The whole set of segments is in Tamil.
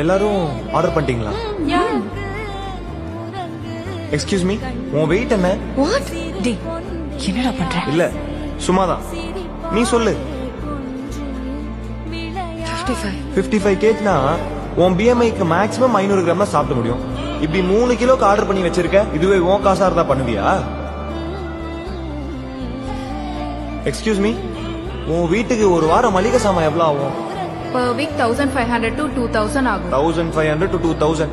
எல்லாரும் ஆர்டர் பண்ணிட்டீங்களா? எக்ஸ்கியூஸ் மீ, உன் வெயிட் என்ன? வாட் டே என்னடா பண்ற? இல்ல சும்மாதான், நீ சொல்லு. 55 55 கேஜ்னா உன் பிஎம்ஐக்கு மேக்ஸிமம் 500 கிராம் தான் சாப்பிட முடியும். இப்படி 3 கிலோக்கு ஆர்டர் பண்ணி வச்சிருக்க, இதுவே உன் காசா இருந்தா பண்ணுவியா? எக்ஸ்கியூஸ் மீ, உன் வீட்டுக்கு ஒரு வாரம் மளிகை சாமான் எவ்வளவு ஆகும்? per week 1500 to 2000 ஆகும். 1500 to 2000.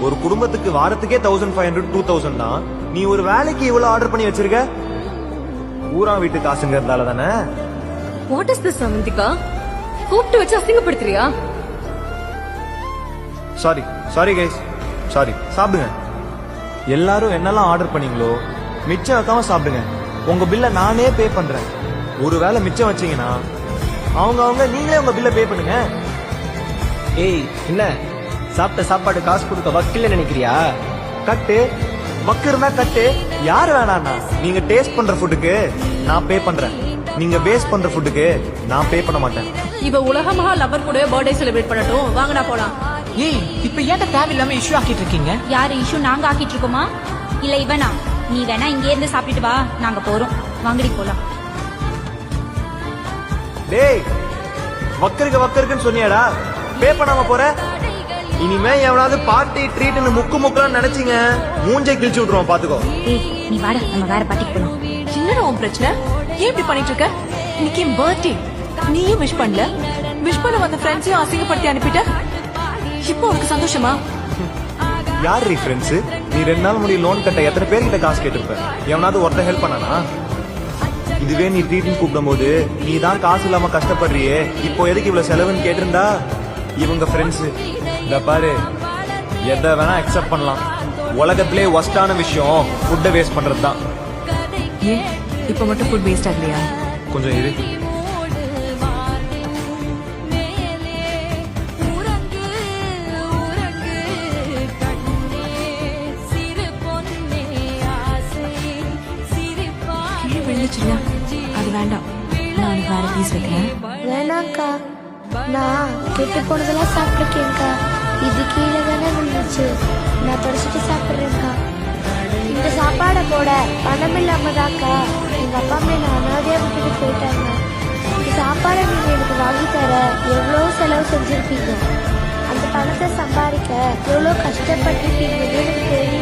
ஒரு குடும்பத்துக்கு வாரத்துக்கே 1500 to 2000 தான். நீ ஒரு வேலைக்கு இவ்வளவு ஆர்டர் பண்ணி வச்சிருக்க? ஊரா வீட்டு காசுங்கிறதால தானே? What is this Avantika? கூப்பிட்டு வச்சு அசிங்கப்படுத்துறியா? Sorry sorry guys, sorry. சாப்பிடுங்க. எல்லாரும் என்னெல்லாம் ஆர்டர் பண்ணீங்களோ மிச்சம் வைக்காம சாப்பிடுங்க. உங்க பில்ல நானே பே பண்றேன். ஒருவேளை மிச்சம் வச்சீங்கன்னா அவங்க நீங்களே உங்க பில்ல பே பண்ணுங்க. ஏய் என்ன சாப்பிட்ட சாப்பாடு காசு கொடுக்க வக்கில்ல நினைக்கிறியா? கட்டு மக்கு இருந்தா கட்டு. யாரு வேணாண்ணா, நீங்க டேஸ்ட் பண்ற ஃபுட்டுக்கு நான் பே பண்றேன். நீங்க வேஸ்ட் பண்ற ஃபுட்டுக்கு நான் பே பண்ண மாட்டேன். இவ உலக மகா லவர் கூட பர்த்டே செலிப்ரேட் பண்ணட்டும். வாங்கடா போலாம். ஏய் இப்ப ஏன் தேவையில்லாம இஷ்யூ ஆக்கிட்டு இருக்கீங்க? யாரு இஷ்யூ? நாங்க ஆக்கிட்டு இருக்கோமா? இல்ல இவனா? நீ வேணா இங்கே இருந்து சாப்பிட்டுட்டு வா, நாங்க போறோம். வாங்கடி போலாம். டேய் வக்கருக்குன்னு சொன்னியாடா, பே பண்ணாம போற? இனிமே எவனாவது பார்ட்டி ட்ரீட்னு முக்குலாம் நினைச்சீங்க, மூஞ்சை கிழிச்சு விட்டுருவோம் பாத்துக்கோ. ஏய் நீ வாடா, நம்ம வேற பாட்டிக்கு போலாம். என்னடா உன் பிரச்சனை? ஏன் இப்படி பண்ணிட்டு இருக்க? இன்னைக்கு என் பர்த்டே, நீயும் விஷ் பண்ணல. விஷ் பண்ண வந்த ஃப்ரெண்ட்ஸையும் அசிங்கப்படுத்தி அனுப்பிட்ட. இப்போ உனக்கு சந்தோஷமா? யார் ரெஃபரன்ஸ்? நீ 2 நாள் முடி லோன் கட்ட எத்தனை பேர்கிட்ட காசு கேட்டிருப்ப? எவனாவது ஒருத்தன் ஹெல்ப் பண்ணானா? இதுவே நீ ட்ரீட்மெண்ட் கூப்பிடும் போது நீ தான் காசு இல்லாம கஷ்டப்படுறியே, இப்போ எதுக்கு இவ்வளவு செலவுன்னு கேட்டிருந்தா இவங்க ஃப்ரெண்ட்ஸ். இந்த பாரு, எதை வேணா அக்செப்ட் பண்ணலாம். உலகத்திலே ஒஸ்டான விஷயம் ஃபுட்டை வேஸ்ட் பண்றது தான். ஏன் இப்ப மட்டும் ஃபுட் வேஸ்ட் ஆகலையா? கொஞ்சம் இரு. விழுந்துச்சுல, அது வேண்டாம். நான் உனக்கு வேற பீஸ் வைக்கிறேன். வேணாக்கா, நான் கெட்டு போனதெல்லாம் சாப்பிட்டுருக்கேன்க்கா. இது கீழே தானே விழுந்துச்சு, நான் தொடச்சிட்டு சாப்பிட்றேன்க்கா. இந்த சாப்பாடை போட பணம் இல்லாம தான்க்கா எங்க அப்பா அம்மா நான் அனாதையா விட்டுட்டு போயிட்டாங்க. இந்த சாப்பாடை நீங்க எனக்கு வாங்கி தர எவ்வளோ செலவு செஞ்சிருப்பீங்க, அந்த பணத்தை சம்பாதிக்க எவ்வளோ கஷ்டப்பட்டிருப்பீங்கன்னு எனக்கு தெரியும்.